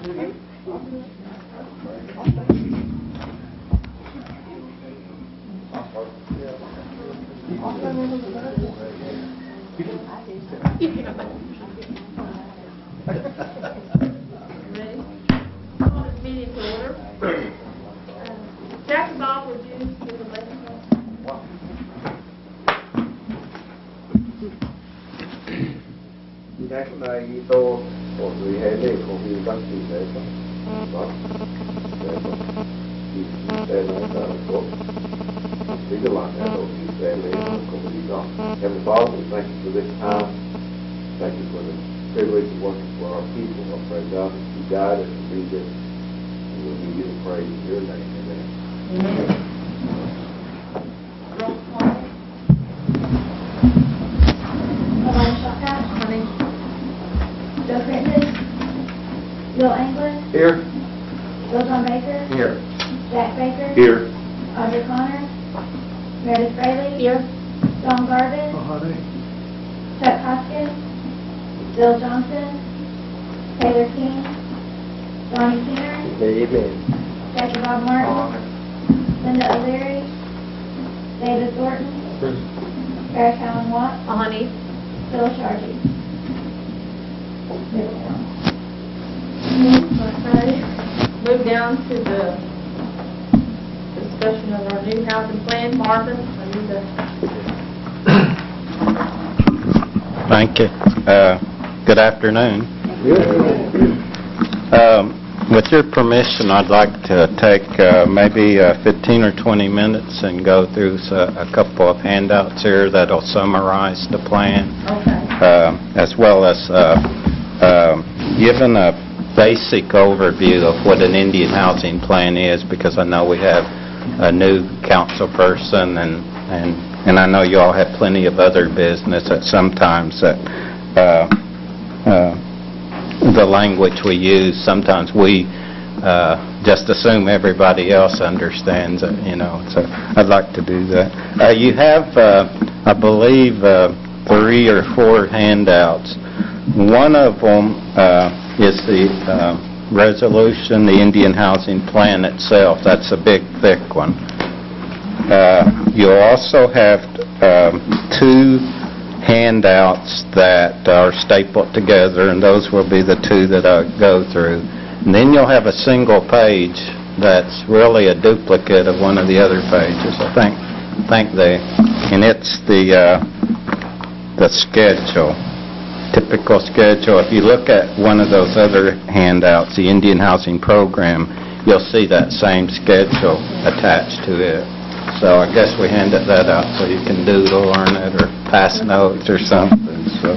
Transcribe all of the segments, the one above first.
Meeting to order. Jack and Bob, would you give the lesson? Các này tô của người hệ lệ của người dân thì thế đó để nói là tốt thì các bạn đã đầu tư về lệ của người đó. And Bob, we thank you for this time. Thank you for the privilege of working for our people. I pray God that you guide us to be this. And we'll give you the praise in your name. Amen. Joe Prentice, Bill England, Here. Bill John Baker, Here. Jack Baker, Here. Audrey Connor, Meredith Fraley, Here. Don Garvin, Chuck Hoskins, Bill Johnson, Taylor King, Donnie Keener, Amen. Jackie Bob Martin, Linda O'Leary, David Thornton, Eric Allen Watt, Honey. Phil Sharkey. Move down to the discussion of our new housing plan. Marvin, I need to... Thank you. Good afternoon. With your permission, I'd like to take maybe 15 or 20 minutes and go through a couple of handouts here that'll summarize the plan, as well as giving a basic overview of what an Indian housing plan is, because I know we have a new council person, and I know you all have plenty of other business that sometimes that the language we use, sometimes we just assume everybody else understands it, you know, so I'd like to do that. You have, I believe, 3 or 4 handouts. One of them is the resolution, the Indian housing plan itself. That's a big, thick one. You'll also have 2 handouts that are stapled together, and those will be the 2 that I go through. And then you'll have a single page that's really a duplicate of one of the other pages. I think and it's the schedule, typical schedule. If you look at one of those other handouts, the Indian Housing Program, you'll see that same schedule attached to it. So I guess we handed that out so you can doodle on it or pass notes or something. So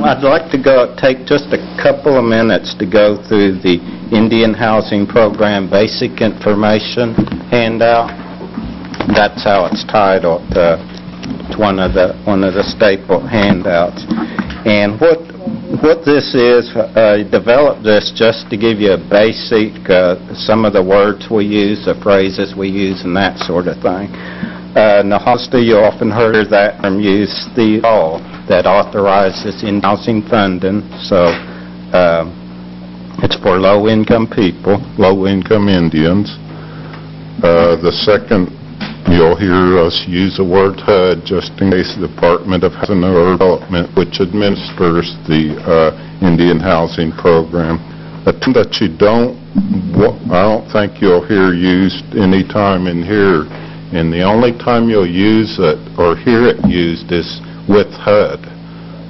I'd like to take just a couple of minutes to go through the Indian Housing Program Basic Information handout. That's how it's titled. It's one of the staple handouts. And what this is, I developed this just to give you a basic, some of the words we use, the phrases we use, and that sort of thing. Nahosta, you often heard that term used, the law that authorizes in-housing funding. So it's for low-income people, low-income Indians. The second, you'll hear us use the word HUD just in case the Department of Housing and Urban Development, which administers the Indian Housing Program. A term that I don't think you'll hear used any time in here, and the only time you'll use it or hear it used is with HUD.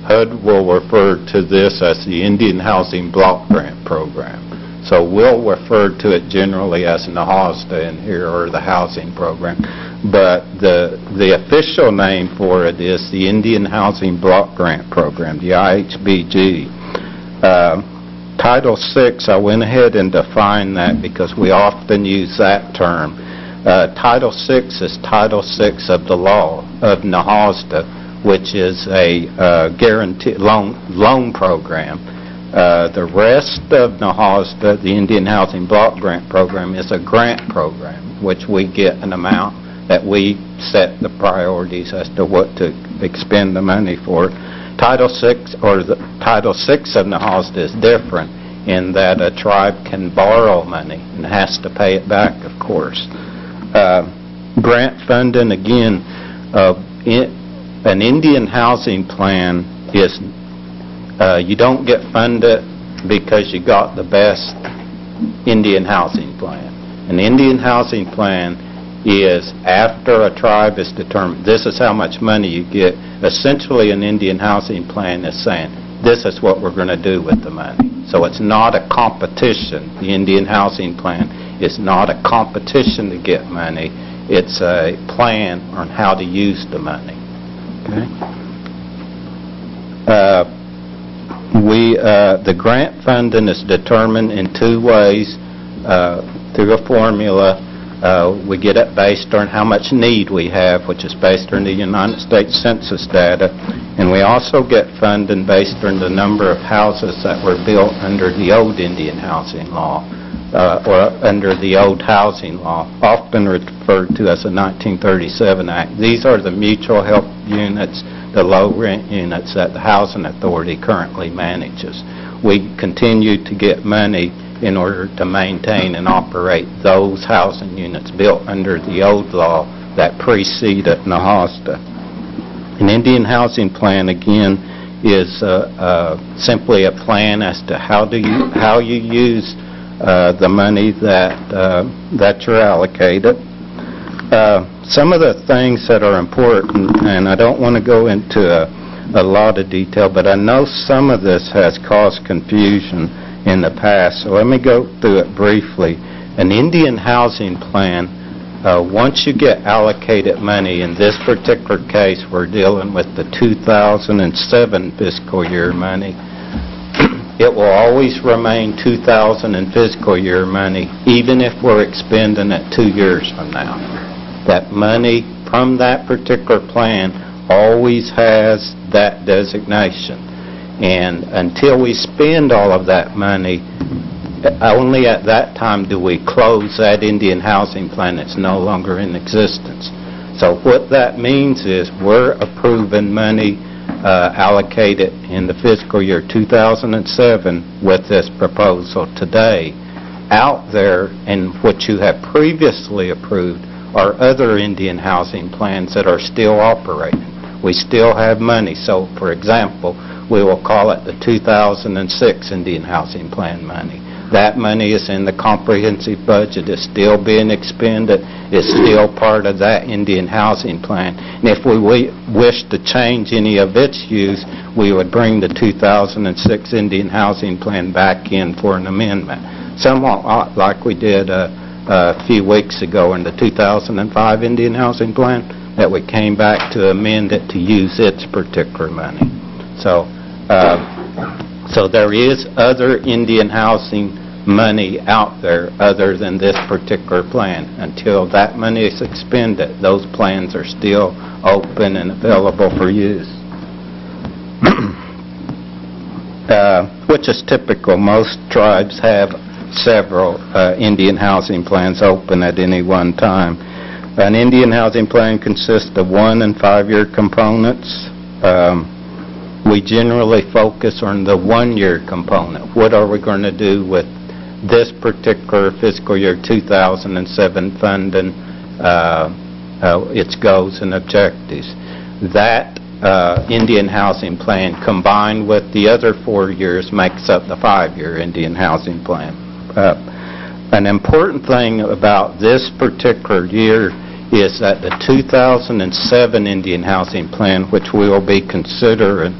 HUD will refer to this as the Indian Housing Block Grant Program. So we'll refer to it generally as NAHOSTA in here, or the housing program. But the official name for it is the Indian Housing Block Grant Program, the IHBG. Title VI, I went ahead and defined that because we often use that term. Title VI is Title VI of the law of NAHOSTA, which is a guaranteed loan program. The rest of NAHOSTA, the Indian Housing Block Grant Program, is a grant program, which we get an amount that we set the priorities as to what to expend the money for. Title VI, or the Title VI of the HOSTA is different in that a tribe can borrow money and has to pay it back, of course. Grant funding, again, an Indian housing plan is, you don't get funded because you got the best Indian housing plan. An Indian housing plan is after a tribe is determined, this is how much money you get. Essentially, an Indian housing plan is saying, this is what we're going to do with the money. So it's not a competition. The Indian housing plan is not a competition to get money. It's a plan on how to use the money. Okay? The grant funding is determined in two ways. Through a formula, we get it based on how much need we have, which is based on the United States Census data, and we also get funding based on the number of houses that were built under the old Indian housing law, or under the old housing law, often referred to as the 1937 Act. These are the mutual help units, the low rent units that the Housing Authority currently manages. We continue to get money in order to maintain and operate those housing units built under the old law that preceded HOSTA. An Indian housing plan, again, is simply a plan as to how you use the money that you're allocated. Some of the things that are important, and I don't want to go into a lot of detail, but I know some of this has caused confusion in the past, so let me go through it briefly. An Indian housing plan, once you get allocated money, in this particular case we're dealing with the 2007 fiscal year money, it will always remain 2000 fiscal year money, even if we're expending it 2 years from now. That money from that particular plan always has that designation. And until we spend all of that money, only at that time do we close that Indian housing plan that's no longer in existence. So what that means is we're approving money allocated in the fiscal year 2007 with this proposal today. Out there, and what you have previously approved are other Indian housing plans that are still operating. We still have money. So, for example, we will call it the 2006 Indian Housing Plan money. That money is in the comprehensive budget. It's still being expended. It's still part of that Indian Housing Plan. And if we wish to change any of its use, we would bring the 2006 Indian Housing Plan back in for an amendment. Somewhat like we did a few weeks ago in the 2005 Indian Housing Plan, that we came back to amend it to use its particular money. So there is other Indian housing money out there other than this particular plan. Until that money is expended, those plans are still open and available for use. Which is typical. Most tribes have several Indian housing plans open at any one time. An Indian housing plan consists of 1- and 5-year components. We generally focus on the 1-year component. What are we going to do with this particular fiscal year 2007 funding, its goals and objectives? That Indian housing plan combined with the other 4 years makes up the 5-year Indian housing plan. An important thing about this particular year is that the 2007 Indian housing plan, which we will be considering,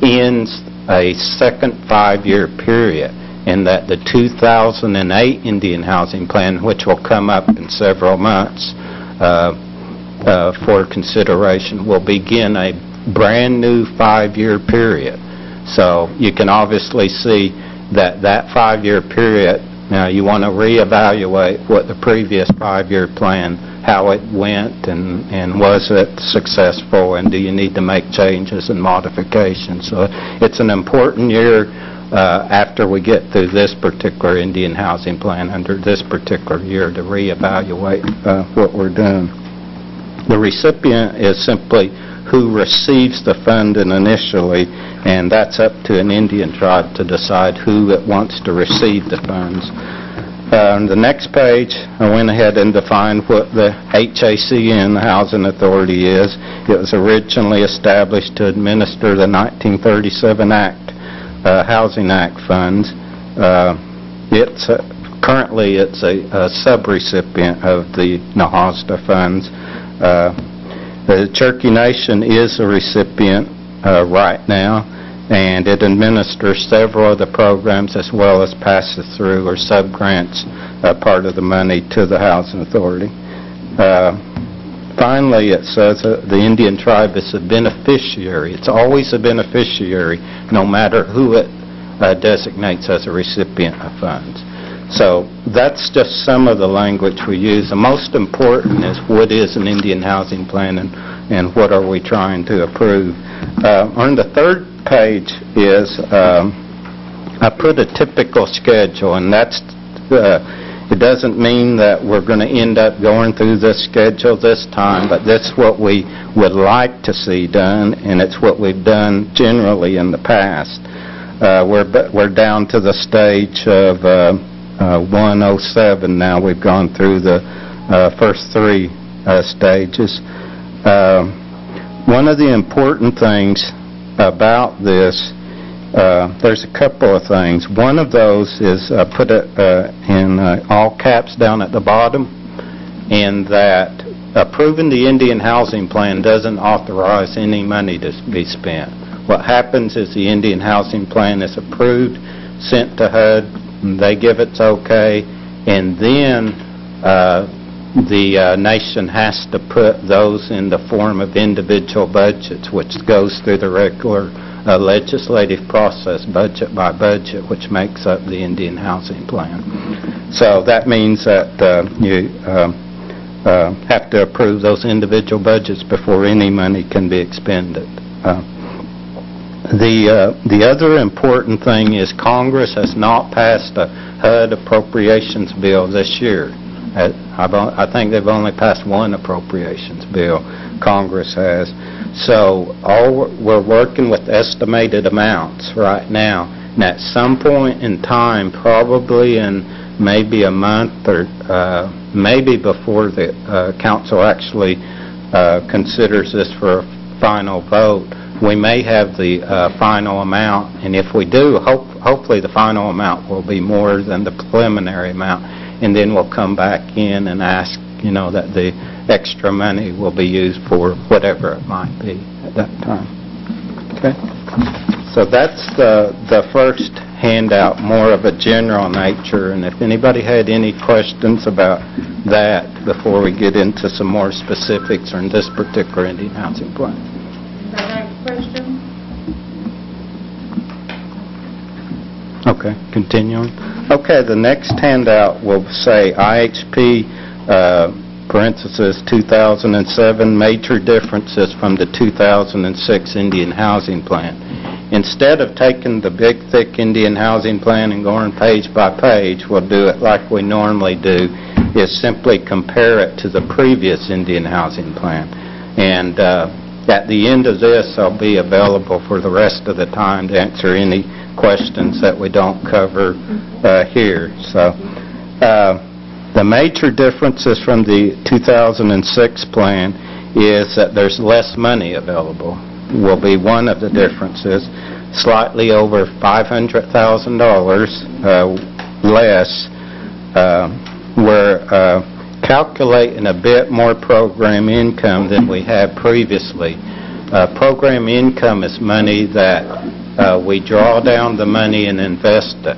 ends a second 5-year period, and that the 2008 Indian housing plan, which will come up in several months for consideration, will begin a brand new 5-year period. So you can obviously see that 5-year period, now you want to reevaluate what the previous 5-year plan, how it went, and was it successful, and do you need to make changes and modifications. So it's an important year after we get through this particular Indian housing plan under this particular year to reevaluate what we're doing. The recipient is simply who receives the funding initially, and that's up to an Indian tribe to decide who it wants to receive the funds. On the next page, I went ahead and defined what the HACN, the Housing Authority, is. It was originally established to administer the 1937 Housing Act funds. Currently, it's a subrecipient of the NAHASDA funds. The Cherokee Nation is a recipient right now, and it administers several of the programs as well as passes through or sub-grants part of the money to the Housing Authority. Finally, it says the Indian tribe is a beneficiary. It's always a beneficiary, no matter who it designates as a recipient of funds. So that's just some of the language we use. The most important is what is an Indian housing plan and what are we trying to approve. On the third page is I put a typical schedule, and that's it doesn't mean that we're going to end up going through this schedule this time, but that's what we would like to see done, and it's what we've done generally in the past. We're down to the stage of 107 now. We've gone through the first three stages. One of the important things about this, there's a couple of things. One of those is put it in all caps down at the bottom, in that approving the Indian housing plan doesn't authorize any money to be spent. What happens is the Indian housing plan is approved, sent to HUD, they give its okay, and then the nation has to put those in the form of individual budgets, which goes through the regular legislative process, budget by budget, which makes up the Indian housing plan. So that means that you have to approve those individual budgets before any money can be expended. The other important thing is Congress has not passed a HUD appropriations bill this year. I think they've only passed one appropriations bill, Congress has. So we're working with estimated amounts right now. And at some point in time, probably in maybe a month or maybe before the council actually considers this for a final vote, we may have the final amount, and if we do, hopefully the final amount will be more than the preliminary amount, and then we'll come back in and ask, that the extra money will be used for whatever it might be at that time. Okay? So that's the first handout, more of a general nature, and if anybody had any questions about that before we get into some more specifics on this particular Indian housing plan. Question? Okay, continuing. Okay, the next handout will say IHP, parenthesis 2007, major differences from the 2006 Indian Housing Plan. Instead of taking the big, thick Indian Housing Plan and going page by page, we'll do it like we normally do, is simply compare it to the previous Indian Housing Plan. And at the end of this, I'll be available for the rest of the time to answer any questions that we don't cover here. So, the major differences from the 2006 plan is that there's less money available. Will be one of the differences. Slightly over $500,000 less. We're calculating a bit more program income than we had previously. Program income is money that we draw down the money and invest it,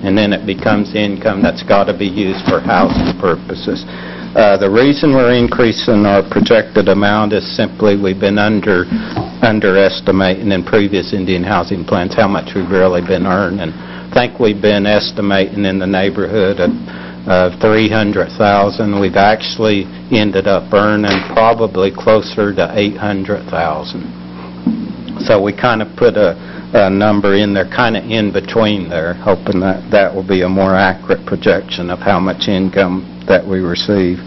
and then it becomes income that's got to be used for housing purposes. The reason we're increasing our projected amount is simply we've been underestimating in previous Indian housing plans how much we've really been earning. I think we've been estimating in the neighborhood of 300,000. We've actually ended up earning probably closer to 800,000. So we kind of put a number in there, kind of in between there, hoping that that will be a more accurate projection of how much income that we receive.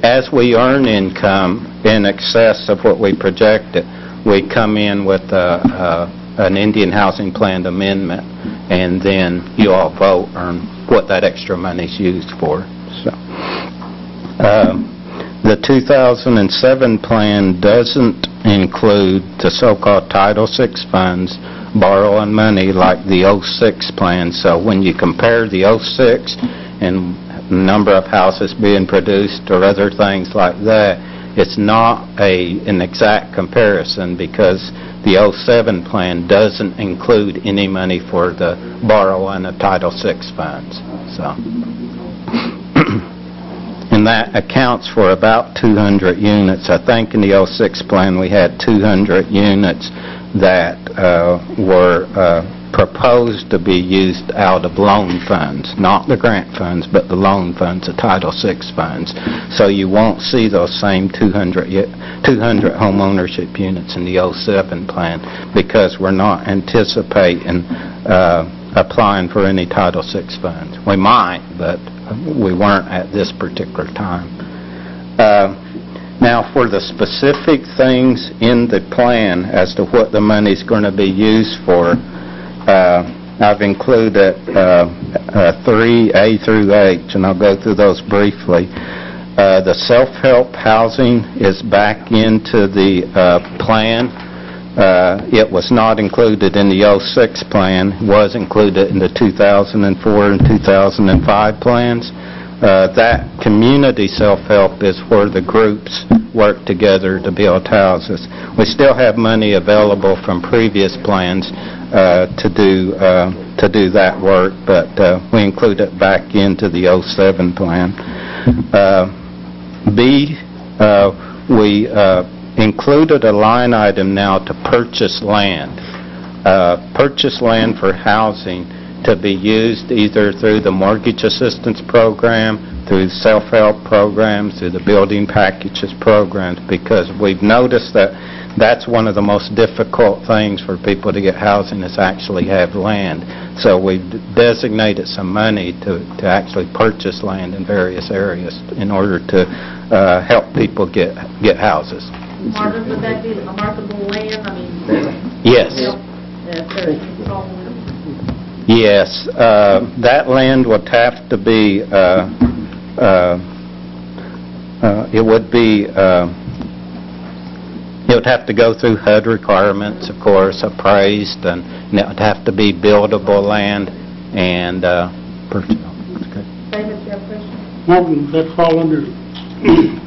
as we earn income in excess of what we projected, we come in with an Indian Housing Plan amendment, and then you all vote on what that extra money's used for. So, the 2007 plan doesn't include the so-called Title VI funds borrowing money like the 06 plan. So when you compare the 06 and number of houses being produced or other things like that, it's not an exact comparison because the 07 plan doesn't include any money for the borrowing of Title VI funds. So, and that accounts for about 200 units. I think in the 06 plan we had 200 units that were proposed to be used out of loan funds, not the grant funds, but the loan funds, the Title VI funds. So you won't see those same 200 home ownership units in the 07 plan because we're not anticipating applying for any Title VI funds. We might, but we weren't at this particular time. Now, for the specific things in the plan as to what the money's going to be used for, I've included 3A through H, and I'll go through those briefly. The self-help housing is back into the plan. It was not included in the 06 plan, was included in the 2004 and 2005 plans. That community self-help is where the groups work together to build houses. We still have money available from previous plans to do that work, but we include it back into the 07 plan. B, we included a line item now to purchase land. Purchase land for housing to be used either through the mortgage assistance program, through self-help programs, through the building packages programs, because we've noticed that that's one of the most difficult things for people to get housing is actually have land. So we've designated some money to actually purchase land in various areas in order to help people get houses. Marvin, would that be a marketable land? I mean, Yes. Yes, that land would have to be, it would have to go through HUD requirements, of course, appraised, and it would have to be buildable land and David, you have a question? Martin, that fall under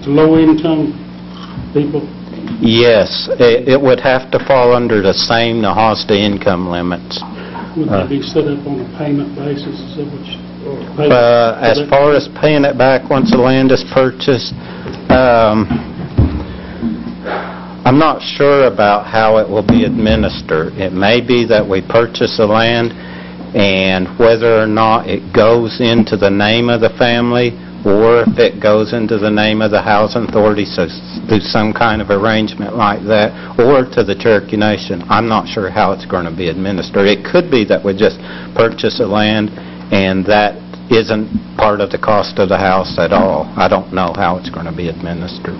low-income people? yes, it would have to fall under the same Nahasta income limits. Would they be set up on a payment basis? Is that what you pay? As far as paying it back once the land is purchased, I'm not sure about how it will be administered. It may be that we purchase the land, and whether or not it goes into the name of the family, or if it goes into the name of the housing authority, so do some kind of arrangement like that, or to the Cherokee Nation. I'm not sure how it's going to be administered. It could be that we just purchase the land, and that isn't part of the cost of the house at all. I don't know how it's going to be administered.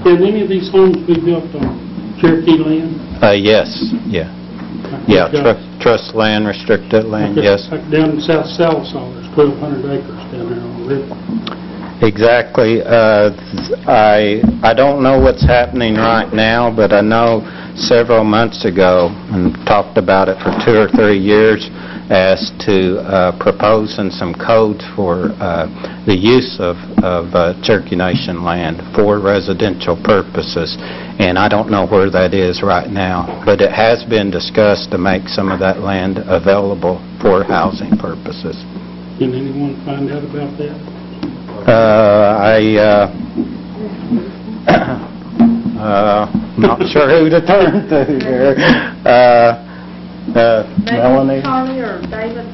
Can any of these homes be built on Cherokee land? Yes, yeah. Yeah, trust land, restricted land, yes. Like down in South Salisal, there's 1,200 acres down there on the river. Exactly. I don't know what's happening right now, but I know several months ago, and talked about it for 2 or 3 years, as to proposing some codes for the use of Cherokee Nation land for residential purposes. And I don't know where that is right now, but it has been discussed to make some of that land available for housing purposes. Can anyone find out about that? Not sure who to turn to here. Melanie? Tommy or David?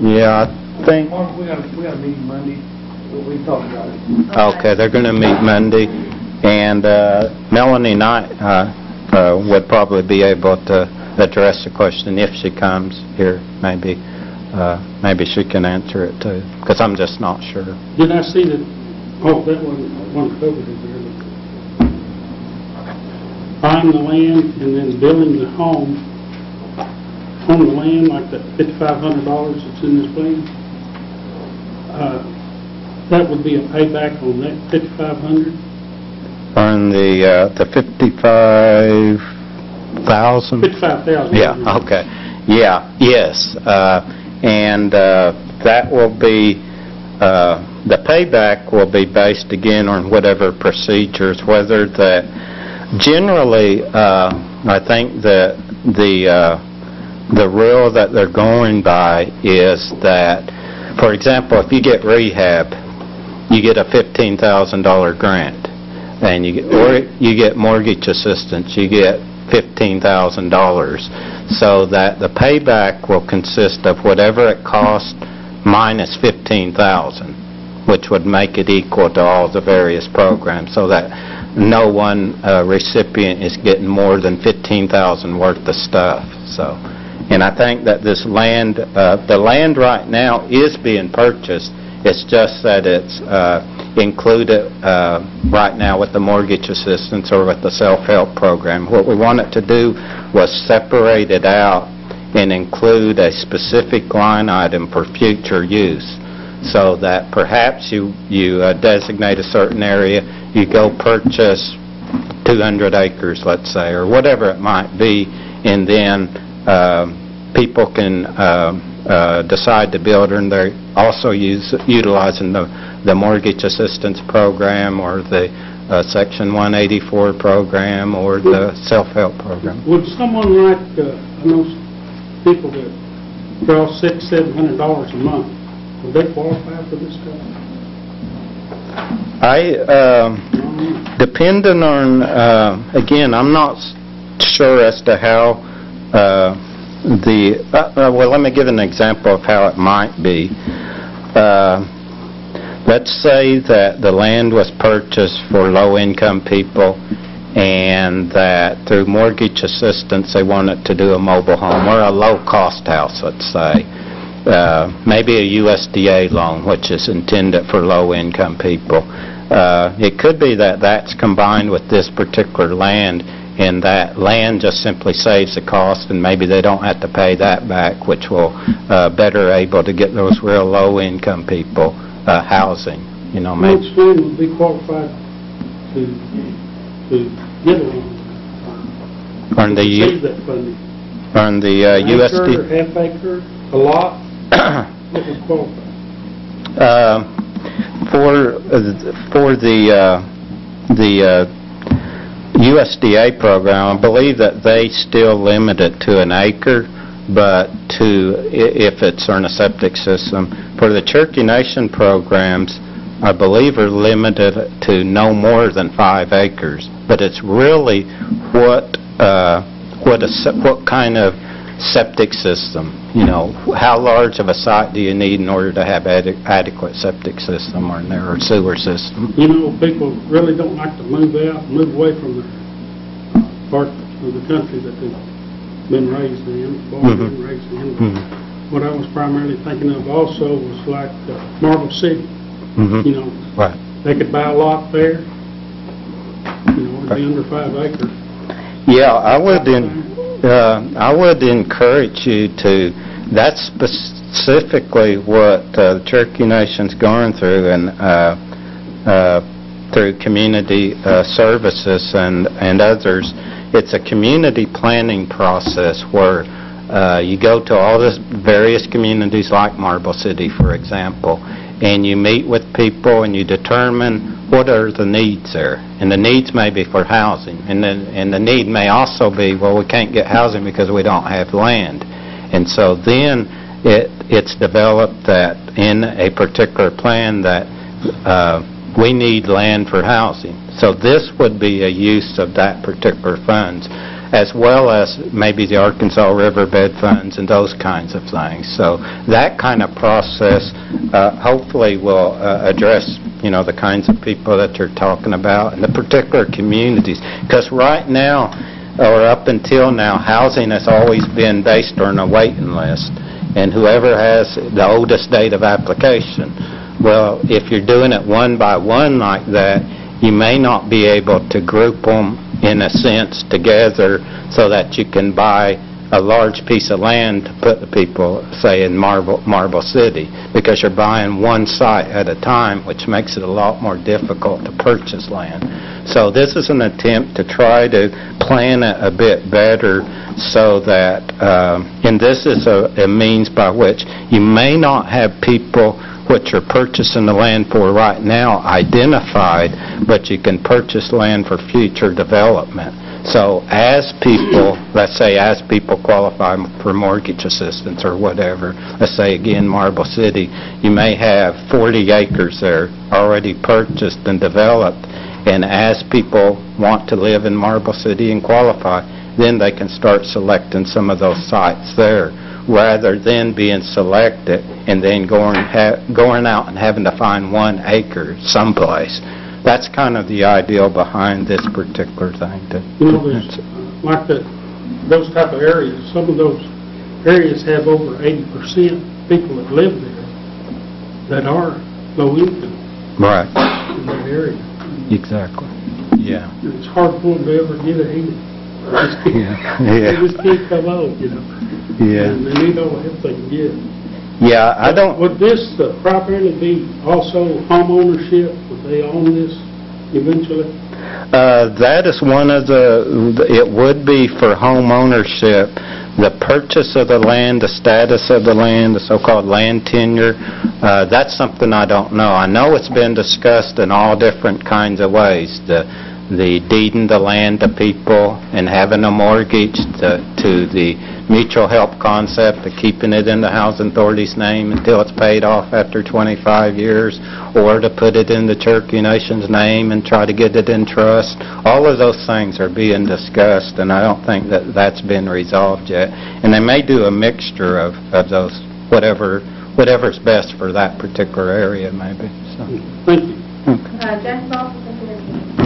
Yeah, I think. Mark, we got a meeting Monday. We talked about it. Okay, they're going to meet Monday, and Melanie and I would probably be able to address the question if she comes here, maybe. maybe she can answer it too, because I'm just not sure. Did I see that, oh, that wasn't covered in there. Buying the land and then building the home on the land, like that $5,500 that's in this plan, that would be a payback on that $5,500? On the 55,000? $55,000. Yeah, okay. Yeah, yes. And that will be, the payback will be based again on whatever procedures, whether that, generally, I think that the rule that they're going by is that, for example, if you get rehab, you get a $15,000 grant, and or you get mortgage assistance, you get $15,000, so that the payback will consist of whatever it costs minus $15,000, which would make it equal to all the various programs, so that no one recipient is getting more than $15,000 worth of stuff. So, and I think that this land, the land right now is being purchased. It's just that it's included right now with the mortgage assistance or with the self-help program. What we wanted to do was separate it out and include a specific line item for future use, so that perhaps you designate a certain area, you go purchase 200 acres, let's say, or whatever it might be, and then people can decide to build, and they're also utilizing the mortgage assistance program or the Section 184 program or the self-help program. Would someone like, I know people that draw $600-700 a month, would they qualify for this stuff? Depending on, again, I'm not sure as to how well, let me give an example of how it might be. Let's say that the land was purchased for low-income people, and that through mortgage assistance they wanted to do a mobile home or a low-cost house, let's say. Maybe a USDA loan, which is intended for low-income people. It could be that that's combined with this particular land, and that land just simply saves the cost, and maybe they don't have to pay that back, which will better able to get those real low-income people housing. You know, maybe. Which one would be qualified to get a loan? On the Receive that funding? On the USD. Acre, half acre, a lot? What would qualify? For the USDA program, I believe that they still limit it to an acre, but if it's on a septic system. For the Cherokee Nation programs, I believe are limited to no more than 5 acres. But it's really what kind of septic system, you know, how large of a site do you need in order to have adequate septic system or sewer system? You know, people really don't like to move out, move away from the part of the country that they've been raised in, born and raised in. What I was primarily thinking of also was like Marble City. You know, right. They could buy a lot there, you know, it'd be under 5 acres. Yeah, I would encourage you to, that's specifically what the Cherokee Nation's going through, and through community services and others. It's a community planning process where you go to all the various communities like Marble City, for example, and you meet with people and you determine what are the needs there. And the needs may be for housing, and the need may also be, well, we can't get housing because we don't have land. And so then it's developed that in a particular plan that we need land for housing. So this would be a use of that particular funds, as well as maybe the Arkansas Riverbed funds and those kinds of things. So that kind of process hopefully will address, you know, the kinds of people that you're talking about and the particular communities. Because right now, or up until now, housing has always been based on a waiting list. and whoever has the oldest date of application. Well, if you're doing it one by one like that, you may not be able to group them in a sense together so that you can buy a large piece of land to put the people, say, in Marble City, because you're buying one site at a time, which makes it a lot more difficult to purchase land. So this is an attempt to try to plan it a bit better so that, and this is a means by which you may not have people what you're purchasing the land for right now identified, but you can purchase land for future development. So as people, let's say as people qualify for mortgage assistance or whatever, let's say again Marble City, you may have 40 acres there already purchased and developed, and as people want to live in Marble City and qualify, then they can start selecting some of those sites there, rather than being selected and then going out and having to find 1 acre someplace. That's kind of the ideal behind this particular thing. You know, there's, like those type of areas, some of those areas have over 80% people that live there that are low income Right. in that area. Exactly. Yeah. And it's hard for them to ever get ahead. Yeah. They just can't come out, you know. Yeah. And they need all the help they can get. Yeah, I don't... Would this primarily be also home ownership? Would they own this eventually? That is one of it would be for home ownership. The purchase of the land, the status of the land, the so-called land tenure, that's something I don't know. I know it's been discussed in all different kinds of ways. The deeding the land to people and having a mortgage, to the mutual help concept of keeping it in the Housing Authority's name until it's paid off after 25 years, or to put it in the Cherokee Nation's name and try to get it in trust. All of those things are being discussed, and I don't think that that's been resolved yet. And they may do a mixture of those, whatever's best for that particular area, maybe. So. Thank you. James Boston, Cherokee.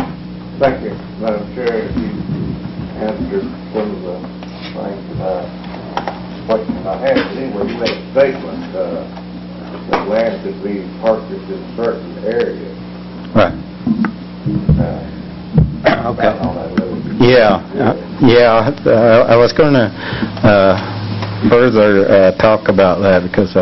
Thank you, Madam Chair. If you answered some of the things questions I had, but anyway, you made a statement that land could be purchased in certain areas. Right. Okay. On that road. I was going to further talk about that because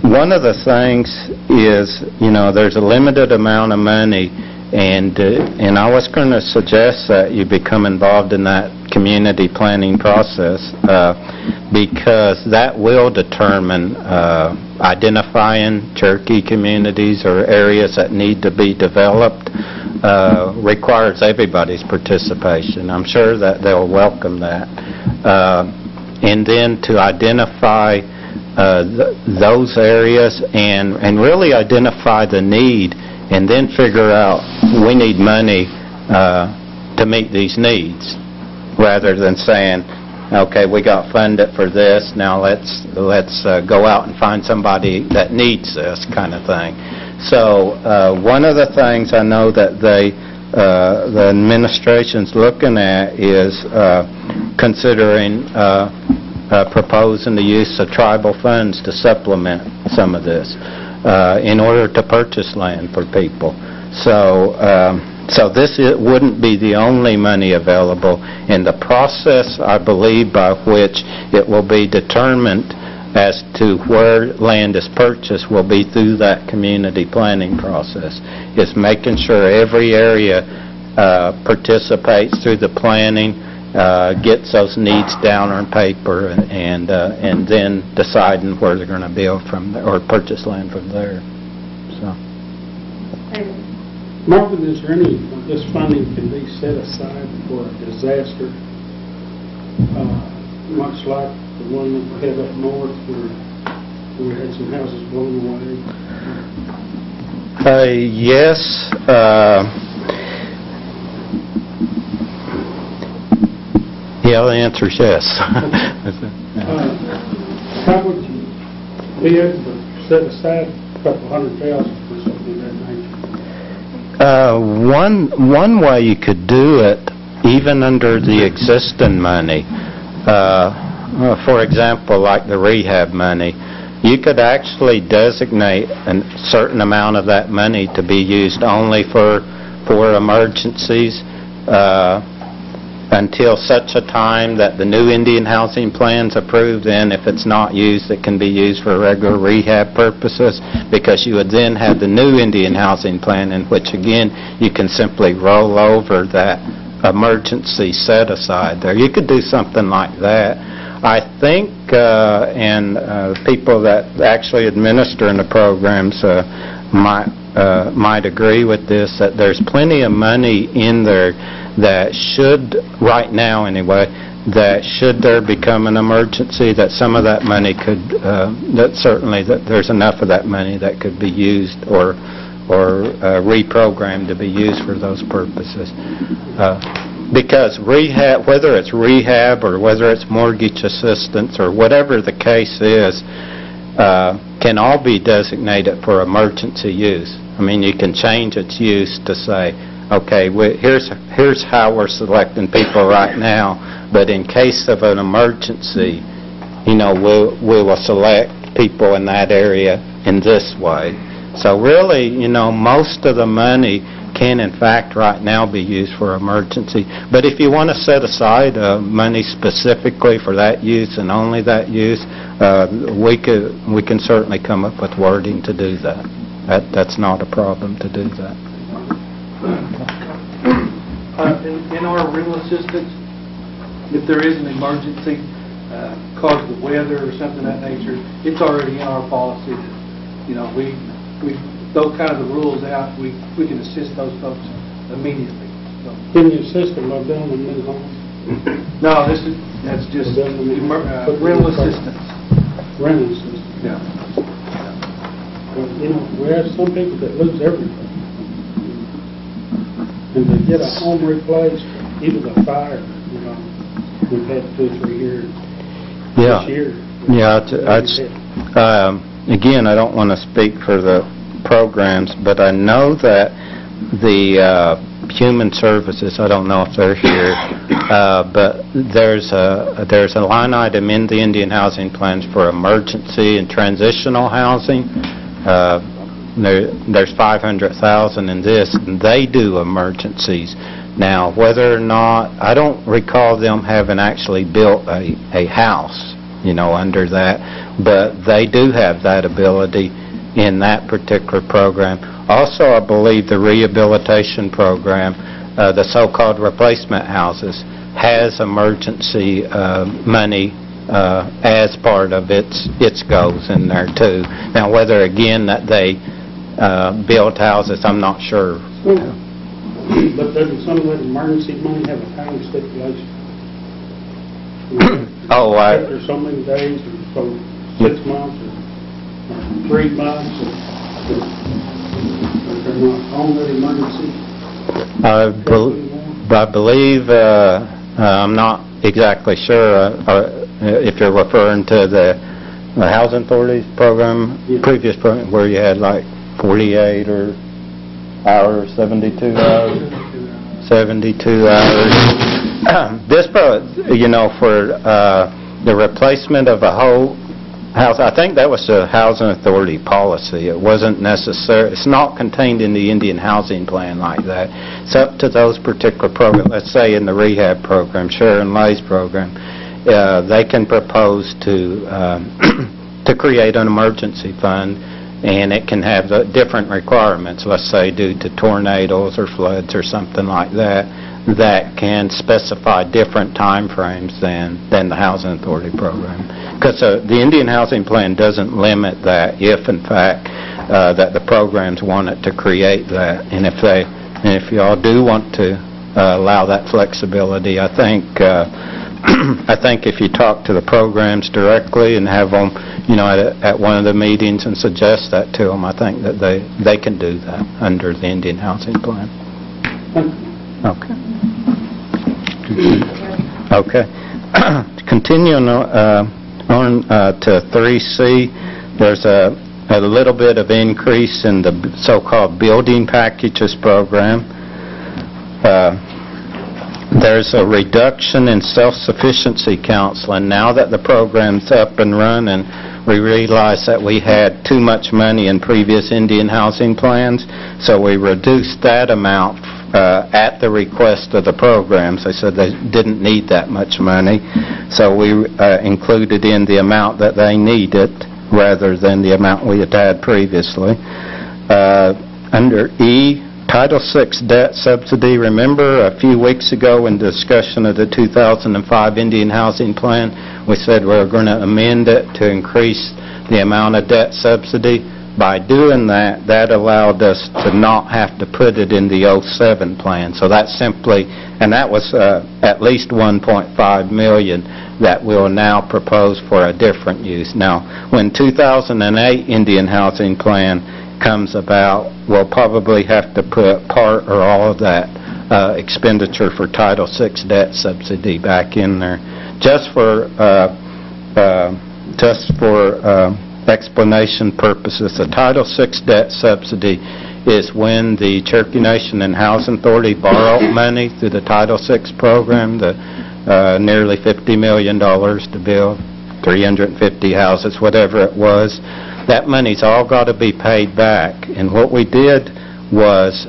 one of the things is, you know, there's a limited amount of money, and I was going to suggest that you become involved in that community planning process because that will determine identifying Cherokee communities or areas that need to be developed. Requires everybody's participation. I'm sure that they'll welcome that. And then to identify those areas and really identify the need, and then figure out we need money to meet these needs, rather than saying, okay, we got funded for this, now let's go out and find somebody that needs this kind of thing. So one of the things I know that the administration's looking at is considering proposing the use of tribal funds to supplement some of this in order to purchase land for people. So this wouldn't be the only money available, and the process, I believe, by which it will be determined as to where land is purchased will be through that community planning process. Is making sure every area participates through the planning, gets those needs down on paper, and then deciding where they're going to build from there, or purchase land from there. So. Marvin, is there any of this funding can be set aside for a disaster, much like the one that we had up north where we had some houses blown away? Yes. Yeah, the answer is yes. How would you be able to set aside a couple $100,000 for something of that nature? One way you could do it, even under the existing money, for example, like the rehab money, you could actually designate a certain amount of that money to be used only for emergencies until such a time that the new Indian housing plan's approved. Then if it's not used, it can be used for regular rehab purposes, because you would then have the new Indian housing plan, in which again you can simply roll over that emergency set aside there. You could do something like that. I think, and people that actually administer in the programs might agree with this, that there's plenty of money in there that should, right now anyway, that should there become an emergency, that some of that money could, that certainly that there's enough of that money that could be used or reprogrammed to be used for those purposes. Because rehab, whether it's rehab or whether it's mortgage assistance or whatever the case is, can all be designated for emergency use. I mean, you can change its use to say, okay, here's how we're selecting people right now, but in case of an emergency, we will select people in that area in this way. So really, most of the money can in fact right now be used for emergency. But if you want to set aside money specifically for that use and only that use, we can certainly come up with wording to do that. That's not a problem to do that. In our rental assistance, if there is an emergency caused of weather or something of that nature, it's already in our policy that, we those kind of the rules out, we can assist those folks immediately. So, Can you assist them by building them new homes? no, that's just rental assistance. Rental assistance. Yeah. Well, we have some people that lose everything. And they get a home replaced, even a fire, we've had 2 or 3 years this year. Yeah, again, I don't want to speak for the programs, but I know that the Human Services, I don't know if they're here, but there's a line item in the Indian housing plans for emergency and transitional housing. There's $500,000 in this, and they do emergencies. Now, whether or not, I don't recall them having actually built a house, under that, but they do have that ability in that particular program. Also, I believe the rehabilitation program, the so-called replacement houses, has emergency money as part of its goals in there too. Now, whether again that they build houses, I'm not sure. But doesn't some of that emergency money have a time stipulation? After so many days, or so 6 months, or 3 months, or they're not on that emergency? I believe, I'm not exactly sure if you're referring to the Housing Authority's program, previous program, where you had like 48 hours, 72 hours. 72 hours. This, for the replacement of a whole house, I think that was the Housing Authority policy. It wasn't necessary. It's not contained in the Indian housing plan like that. It's up to those particular programs. Let's say in the rehab program, Sharon Lay's program, they can propose to create an emergency fund, and it can have different requirements, let's say due to tornadoes or floods or something like that, that can specify different time frames than the Housing Authority program. Because the Indian Housing Plan doesn't limit that if, in fact, that the programs want it to create that. And if y'all do want to allow that flexibility, I think if you talk to the programs directly and have them, at one of the meetings and suggest that to them, I think that they can do that under the Indian Housing Plan. Okay. Okay. Continuing on to 3C, there's a little bit of increase in the so-called building packages program. there's a reduction in self-sufficiency counseling. Now that the program's up and running, we realized that we had too much money in previous Indian housing plans, so we reduced that amount at the request of the programs. They said they didn't need that much money, so we included in the amount that they needed rather than the amount we had previously. Under E, Title VI debt subsidy. Remember a few weeks ago in discussion of the 2005 Indian Housing Plan, we said we were going to amend it to increase the amount of debt subsidy. By doing that, that allowed us to not have to put it in the 07 plan. So that simply, and that was at least $1.5 million that we'll now propose for a different use. Now, when 2008 Indian Housing Plan comes about, we'll probably have to put part or all of that expenditure for Title VI debt subsidy back in there. Just for explanation purposes, the Title VI debt subsidy is when the Cherokee Nation and Housing Authority borrowed money through the Title VI program, the nearly $50 million to build 350 houses, whatever it was. That money's all got to be paid back. And what we did was,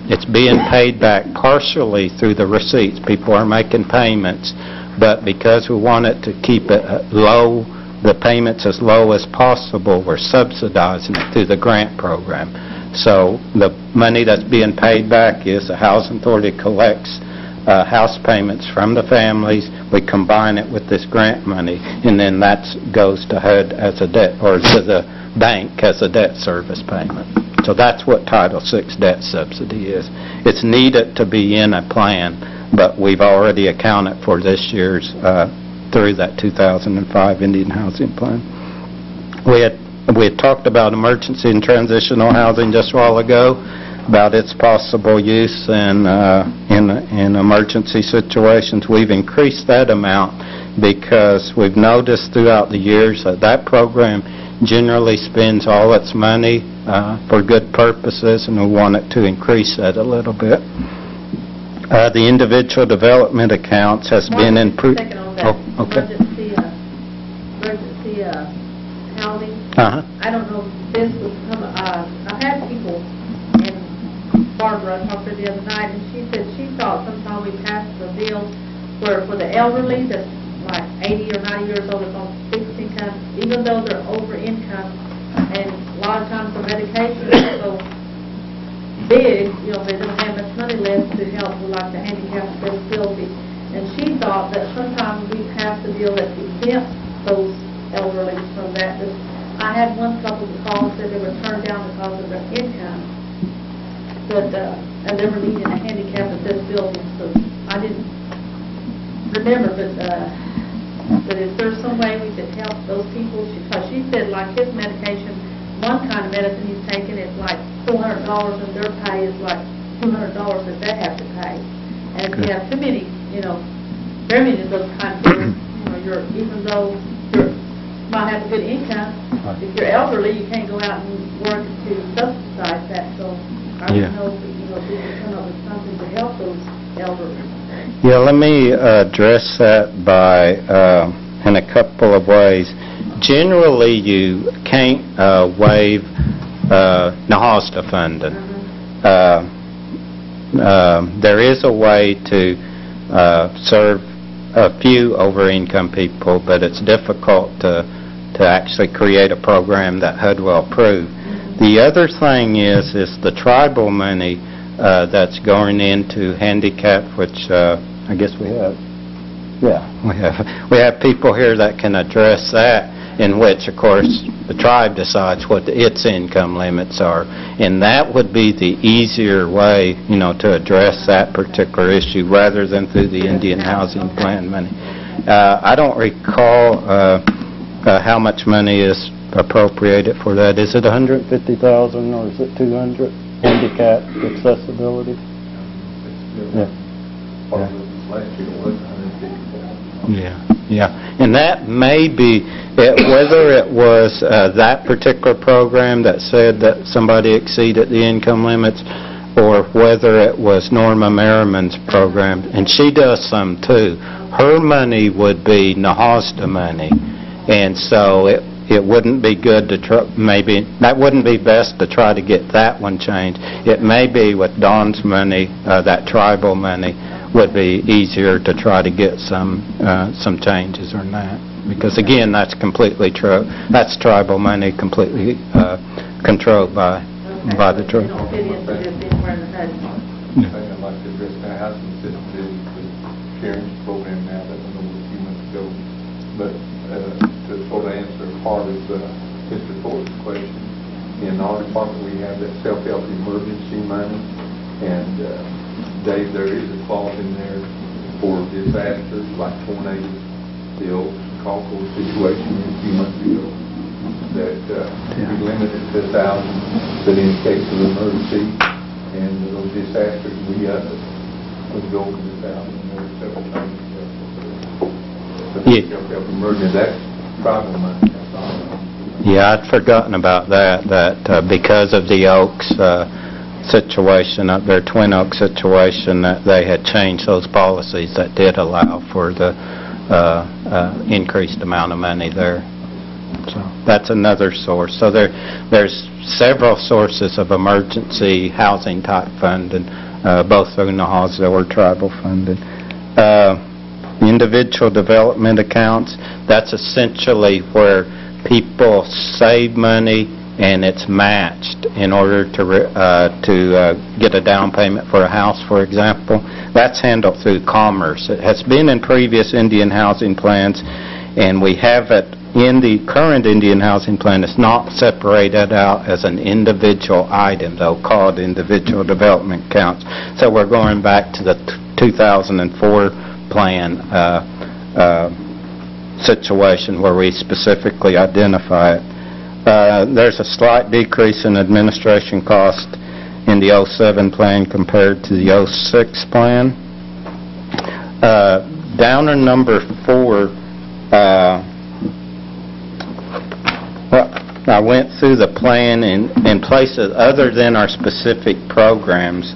it's being paid back partially through the receipts. People are making payments, but because we wanted to keep it low, the payments as low as possible, we're subsidizing it through the grant program. So the money that's being paid back is the Housing Authority collects house payments from the families. We combine it with this grant money, and then that goes to HUD as a debt, or to the bank as a debt service payment. So that's what Title VI debt subsidy is. It's needed to be in a plan, but we've already accounted for this year's through that 2005 Indian Housing Plan. We had talked about emergency and transitional housing just a while ago, about its possible use in emergency situations. We've increased that amount because we've noticed throughout the years that that program generally spends all its money for good purposes, and we want it to increase that a little bit. The individual development accounts has been improved. Oh, okay. Emergency housing. I don't know if this was I've had people, and Barbara, I talked to her the other night, and she said she thought sometime we passed a bill where for the elderly that's like 80 or 90 years old is on fixed income, even though they're over income, and a lot of times the medication is so big, they don't have much money left to help with like the handicapped accessibility. And she thought that sometimes we passed a bill that exempts those elderly from that. I had one couple that called and said they were turned down because of their income, but and they were needing a handicap accessibility. So I didn't remember, but is there some way we could help those people? Because she said like his medication, one kind of medicine he's taking is like $400, and their pay is like $200 that they have to pay. And if you have too many, very many of those kinds of things, even though you might have a good income, if you're elderly, you can't go out and work to subsidize that. So I don't know if we can come up with something to help those elderly. Yeah, let me address that by in a couple of ways. Generally, you can't waive NAHOSTA funding. There is a way to serve a few over-income people, but it's difficult to actually create a program that HUD will approve. The other thing is the tribal money that's going into handicap, which I guess we have. Yeah, we have people here that can address that, in which, of course, the tribe decides what its income limits are, and that would be the easier way, to address that particular issue rather than through the Indian Housing Plan money. I don't recall how much money is appropriated for that. Is it $150,000 or is it $200? Handicap accessibility. Yeah, and that may be whether it was that particular program that said that somebody exceeded the income limits, or whether it was Norma Merriman's program, and she does some too. Her money would be Nahasda money, and so it wouldn't be good to try, maybe, that wouldn't be best to try to get that one changed. It may be with Don's money, that tribal money, would be easier to try to get some changes on that. Because again, that's completely true. That's tribal money completely controlled by the They tribe. don't fit into this anywhere in the HUD. Thing I'd like to address now, housing system is with Sharon's program now, that went over a few months ago. But to sort of answer part of Mr. Ford's question, in our department we have that self-help emergency money, and Dave, there is a clause in there for disasters like tornadoes, the old Calco situation a few months ago, that we limited to 1,000, but in case of emergency and those disasters, we would go over the 1,000. There were several times. Yeah. Self-help emergency, that's tribal money. That's all. Yeah, I'd forgotten about that because of the Oaks situation up there, Twin Oaks situation, that they had changed those policies that did allow for the increased amount of money there. So that's another source. So there's several sources of emergency housing type funding, both through Nahasda or tribal funding. Individual development accounts, that's essentially where people save money and it's matched in order to get a down payment for a house, for example. That's handled through Commerce. It has been in previous Indian housing plans, and we have it in the current Indian housing plan. It's not separated out as an individual item, though, called individual development accounts. So we're going back to the 2004 plan situation where we specifically identify it. There's a slight decrease in administration cost in the 07 plan compared to the 06 plan. Down in number 4, I went through the plan in places other than our specific programs.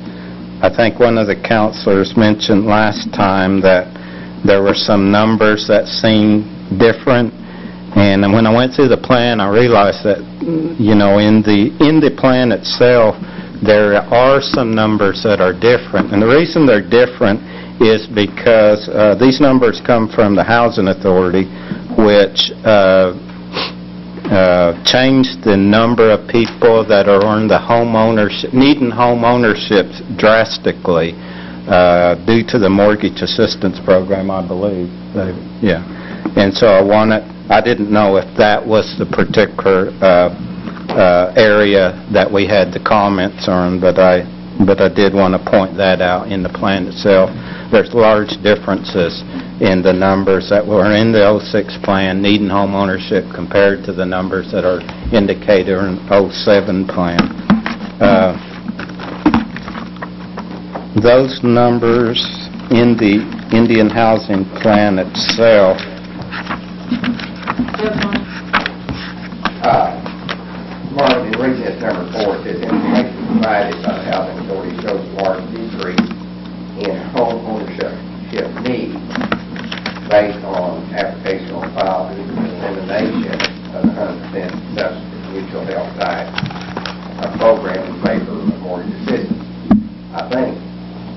I think one of the counselors mentioned last time that there were some numbers that seemed different. And when I went through the plan, I realized that, you know, in the plan itself, there are some numbers that are different. And the reason they're different is because these numbers come from the Housing Authority, which changed the number of people that are on the home ownership, needing home ownership drastically due to the mortgage assistance program, I believe. Yeah. And so I didn't know if that was the particular area that we had the comments on, but I did want to point that out in the plan itself. There's large differences in the numbers that were in the 06 plan needing home ownership compared to the numbers that are indicated in 07 plan. Those numbers in the Indian housing plan itself, Mark, in reading this number 4, it says information provided by the Housing Authority shows a large decrease in home ownership needs based on application on file due to the elimination of the 100% substitute mutual health diet, a program in favor of mortgage assistance.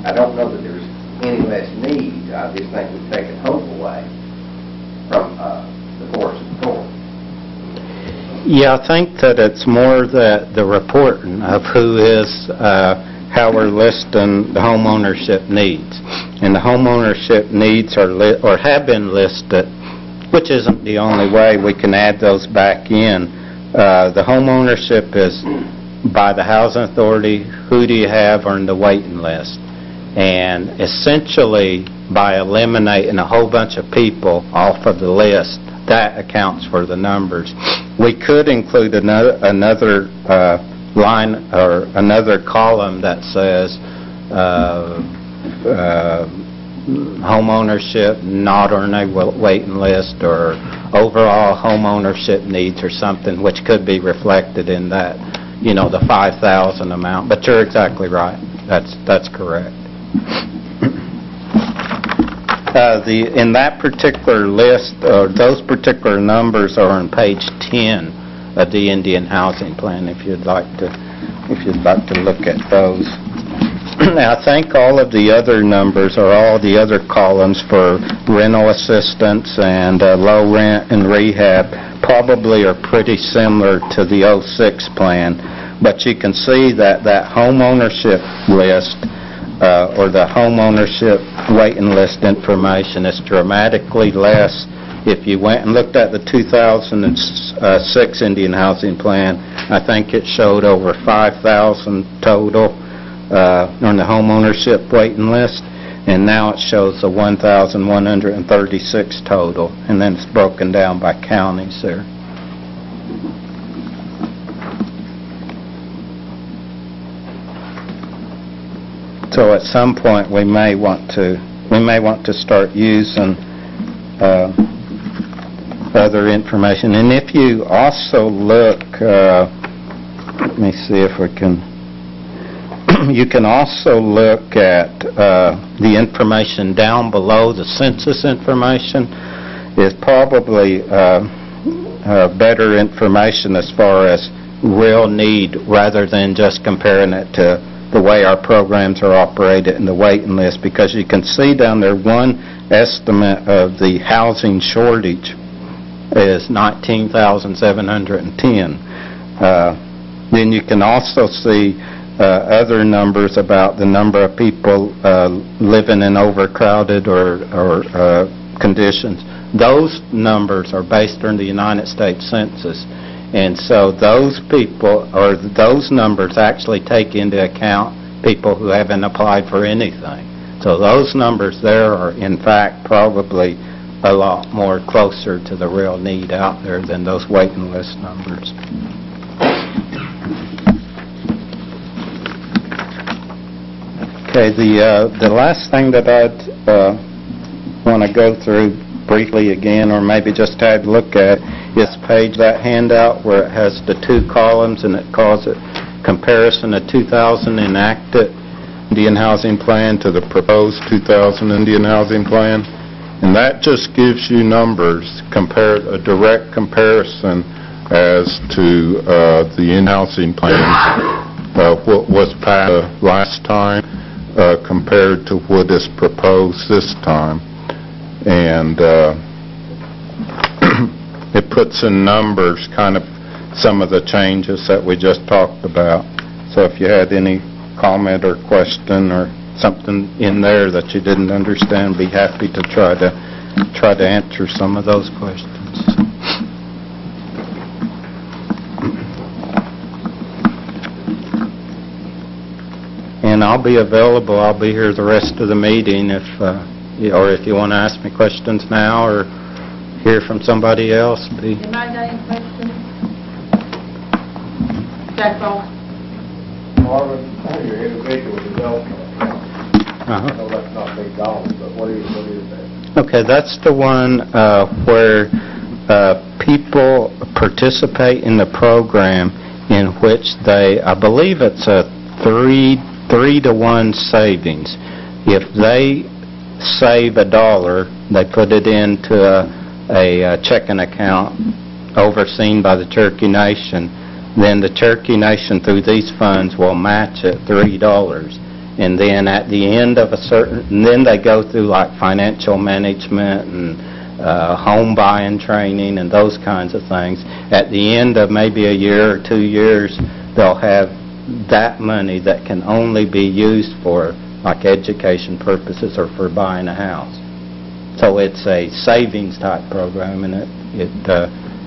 I don't know that there's any less need. I just think we've taken hope away from the force of the court. yeah, I think that it's more the reporting of who is, how we're listing the home ownership needs. And the home ownership needs are or have been listed, which isn't the only way. We can add those back in. The home ownership is by the Housing Authority, who do you have on the waiting list? And essentially, by eliminating a whole bunch of people off of the list, that accounts for the numbers. We could include another line or another column that says home ownership not on a waiting list, or overall home ownership needs, or something, which could be reflected in that, you know, the 5,000 amount. But you're exactly right. That's correct. In that particular list, those particular numbers are on page 10 of the Indian Housing Plan, if you'd like to look at those. Now, I think all of the other numbers, or all the other columns for rental assistance and low rent and rehab, probably are pretty similar to the 06 plan. But you can see that home ownership list, or the home ownership waiting list information, is dramatically less. If you went and looked at the 2006 Indian Housing Plan, I think it showed over 5,000 total on the home ownership waiting list, and now it shows a 1,136 total, and then it's broken down by counties there. So at some point we may want to start using other information. And if you also look, let me see if we can. You can also look at the information down below. The census information is probably better information as far as real need, rather than just comparing it to the way our programs are operated in the waiting list, because you can see down there one estimate of the housing shortage is 19,710. Then you can also see other numbers about the number of people living in overcrowded or conditions. Those numbers are based on the United States Census. And so those people, or those numbers, actually take into account people who haven't applied for anything. So those numbers there are, in fact, probably a lot more closer to the real need out there than those waiting list numbers. Okay, the last thing that I'd want to go through briefly again, or maybe just have a look at, is page, that handout where it has the two columns, and it calls it comparison of 2000 enacted Indian Housing Plan to the proposed 2000 Indian Housing Plan. And that just gives you numbers, a direct comparison as to the Indian Housing Plan, what was passed last time compared to what is proposed this time. And it puts in numbers kind of some of the changes that we just talked about. So if you had any comment or question or something in there that you didn't understand, be happy to try to answer some of those questions. And I'll be available. I'll be here the rest of the meeting if you want to ask me questions now or hear from somebody else. Anybody got any questions? That's all. Marvin, your individual development account. I know that's not big dollars, but what is that? Okay, that's the one where people participate in the program in which I believe it's a 3-to-1 savings. If they save $1, they put it into a checking account overseen by the Cherokee Nation. Then the Cherokee Nation, through these funds, will match it $3. And then at the end of then they go through like financial management and home buying training and those kinds of things. At the end of maybe a year or 2 years, they'll have that money that can only be used for like education purposes or for buying a house. So it's a savings type program, and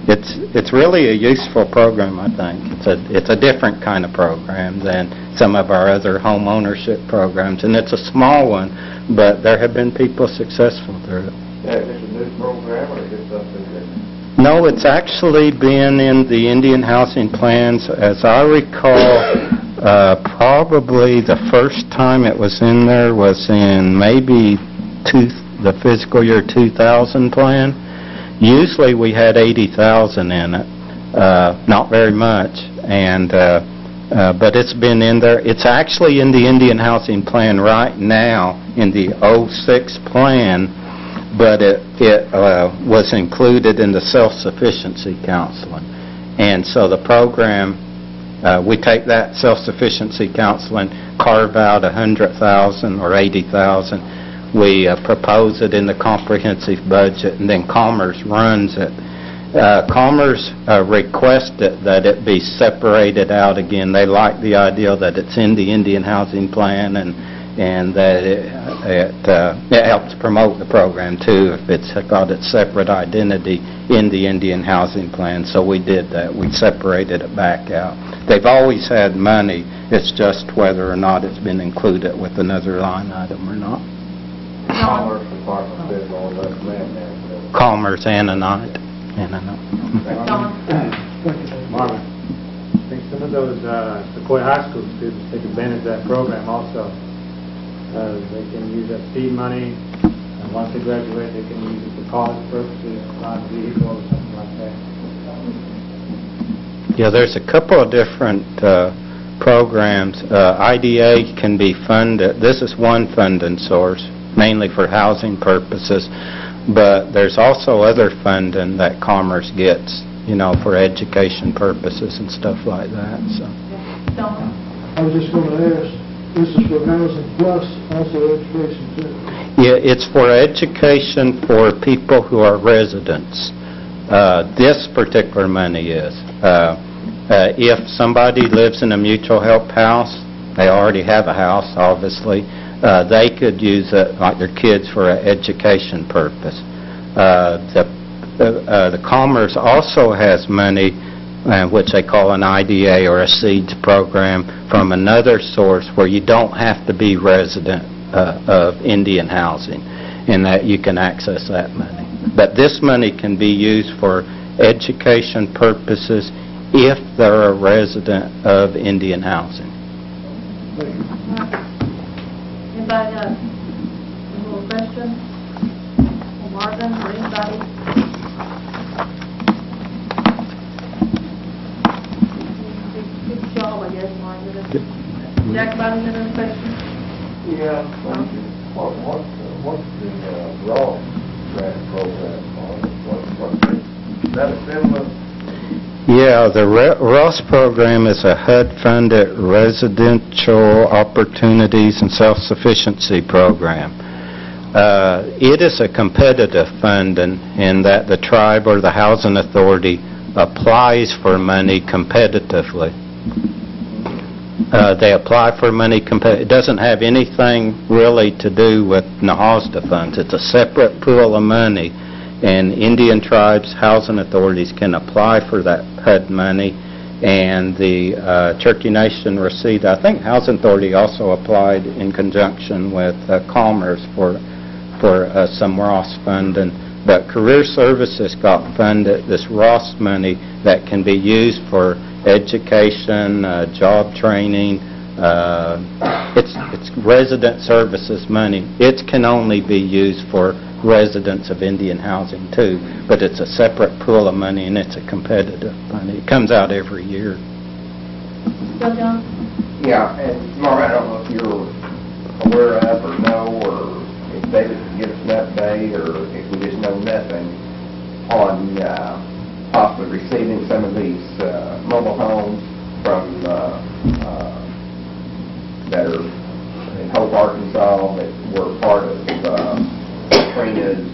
it's really a useful program, I think. It's a different kind of program than some of our other home ownership programs, and it's a small one, but there have been people successful through it. Is this a new program, or is this something different? No, it's actually been in the Indian Housing Plans. As I recall, probably the first time it was in there was in maybe the fiscal year 2000 plan. Usually we had 80,000 in it, not very much, and but it's been in there. It's actually in the Indian Housing Plan right now, in the '06 plan, but it was included in the self-sufficiency counseling. And so the program, we take that self-sufficiency counseling, carve out $100,000 or $80,000. We propose it in the comprehensive budget, and then Commerce runs it. Commerce requested that it be separated out again. They like the idea that it's in the Indian Housing Plan, and that it helps promote the program too if it's got its separate identity in the Indian Housing Plan. So we did that. We separated it back out. They've always had money. It's just whether or not it's been included with another line item or not. Commerce Department says all that land there. Commerce and a night. Marvin, I think some of those Sequoia High School students take advantage of that program also. They can use that seed money, and once they graduate, they can use it for college purposes, buy a vehicle or something like that. Yeah, there's a couple of different programs. IDA can be funded. This is one funding source, mainly for housing purposes, but there's also other funding that Commerce gets, for education purposes and stuff like that. So. I was just going to ask, this is for housing plus also education too? Yeah, it's for education for people who are residents. This particular money is. If somebody lives in a mutual help house, they already have a house, obviously, they could use it, like their kids, for an education purpose. The Commerce also has money, which they call an IDA or a SEEDS program, from another source where you don't have to be resident of Indian housing, and that you can access that money. But this money can be used for education purposes if they're a resident of Indian housing. Anybody got any more questions? Or Marvin, or anybody? Good job, I guess, Marvin. Jack, anybody got any questions? Yeah, what's the raw grant program? Is that a similar? Yeah, the Ross program is a HUD-funded residential opportunities and self-sufficiency program. It is a competitive funding in that the tribe or the housing authority applies for money competitively. They apply for money. It doesn't have anything really to do with NAHASDA funds. It's a separate pool of money, and Indian tribes housing authorities can apply for that HUD money. And the Cherokee Nation received, I think Housing Authority also applied in conjunction with Commerce for some Ross funding. But Career Services got funded this Ross money that can be used for education, job training. It's resident services money. It can only be used for residents of Indian housing too, but it's a separate pool of money, and it's a competitive money. It comes out every year. Bill John? Yeah, and Marvin, I don't know if you're aware of or know, or if David can give us an update, or if we just know nothing on possibly receiving some of these mobile homes from that are in Hope, Arkansas, that were part of Trina's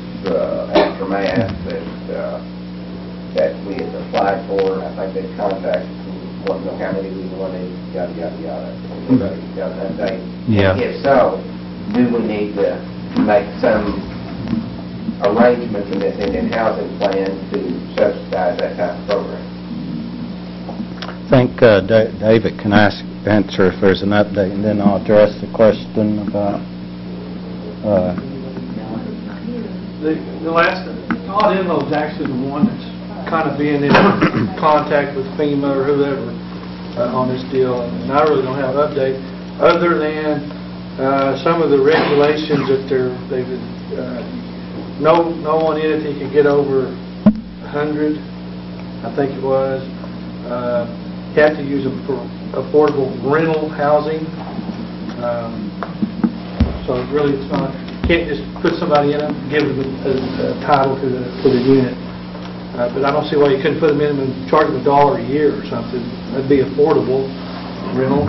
aftermath that we had applied for. I think they contacted and wanted to know how many we wanted, yada, yada, yada. Everybody got an update? Yeah. If so, do we need to make some arrangements in this Indian housing plan to subsidize that type of program? I think David can answer if there's an update, and then I'll address the question about The last, Todd Enlow is actually the one that's kind of being in contact with FEMA or whoever on this deal, and I really don't have an update other than some of the regulations that no one entity can get over 100, I think it was. You have to use them for affordable rental housing. So really, it's not, you can't just put somebody in and give them a title to the unit. But I don't see why you couldn't put them in and charge them $1 a year or something. That'd be affordable rental,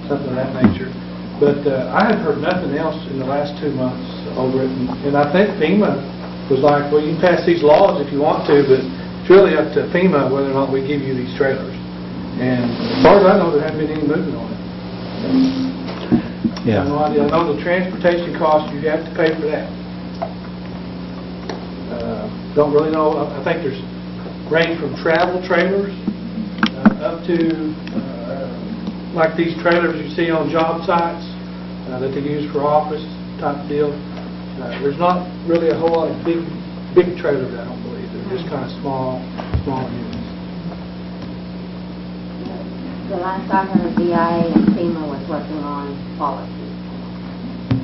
something of that nature. But I had heard nothing else in the last 2 months over it. And I think FEMA was like, well, you can pass these laws if you want to, but it's really up to FEMA whether or not we give you these trailers. And as far as I know, there hasn't been any movement on it. Yeah. I have no idea. I know the transportation costs, you have to pay for that. Don't really know. I think there's range from travel trailers up to like these trailers you see on job sites that they use for office type deal. There's not really a whole lot of big trailers, I don't believe. They're just kind of small units. The last I heard, DIA and FEMA was working on policy.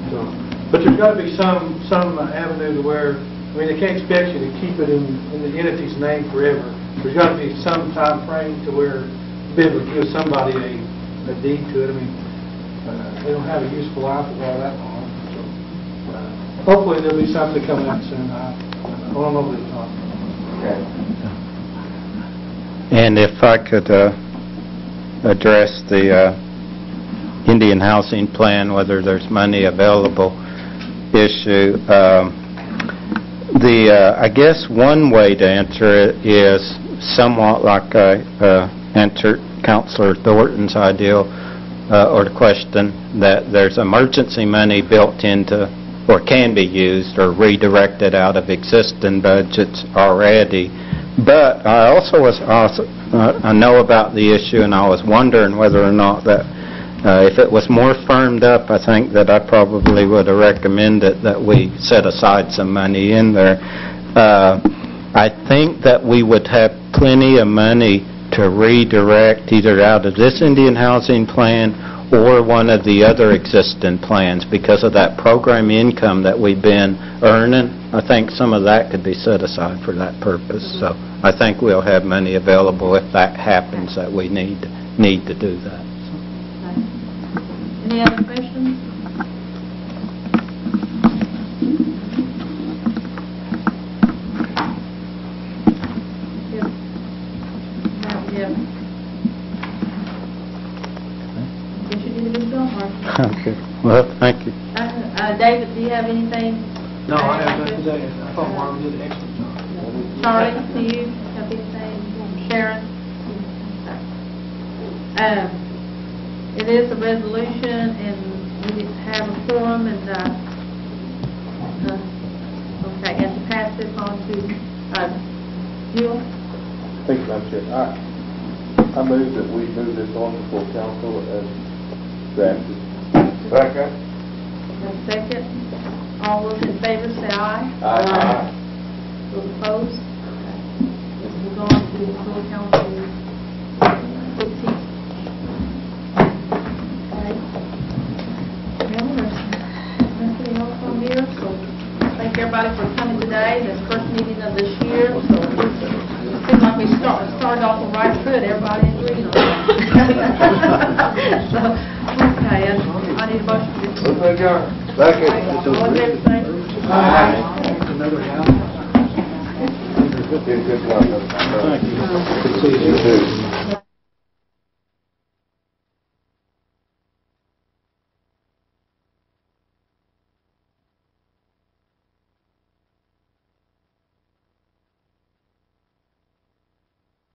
So, but there's got to be some avenue to where, I mean, they can't expect you to keep it in the entity's name forever. There's got to be some time frame to where be able to give somebody a deed to it. I mean, they don't have a useful life of all that long. So, hopefully there'll be something coming out soon. I don't know if it's not. And if I could address the Indian housing plan, whether there's money available issue. I guess one way to answer it is somewhat like I answered Councilor Thornton's ideal or the question that there's emergency money built into or can be used or redirected out of existing budgets already. But I also I know about the issue, and I was wondering whether or not that if it was more firmed up, I think that I probably would have recommended that we set aside some money in there. I think that we would have plenty of money to redirect either out of this Indian housing plan or one of the other existing plans because of that program income that we've been earning. I think some of that could be set aside for that purpose. So I think we'll have money available if that happens that we need to do that. Any other questions? Yes. Guess you did a good job, Mark. Okay. Well, thank you. David, do you have anything? No, I have nothing today. I thought Marvin did an excellent job. Charlie, do you have anything? Sharon? It is a resolution, and we have a forum, and okay, and to pass this on to Jill. Thank you, Madam Chair. I move that we move this on before council as drafted. Second. Second. All those in favor say aye. Aye. Those opposed? We'll go on to the full council 15. Thank everybody for coming today. The first meeting of this year. So it seems like we started off on the right foot. Everybody agreed on that. So, okay, and I need a motion to Second. all in favor, say Aye. Another house. Good job. Thank you. You too.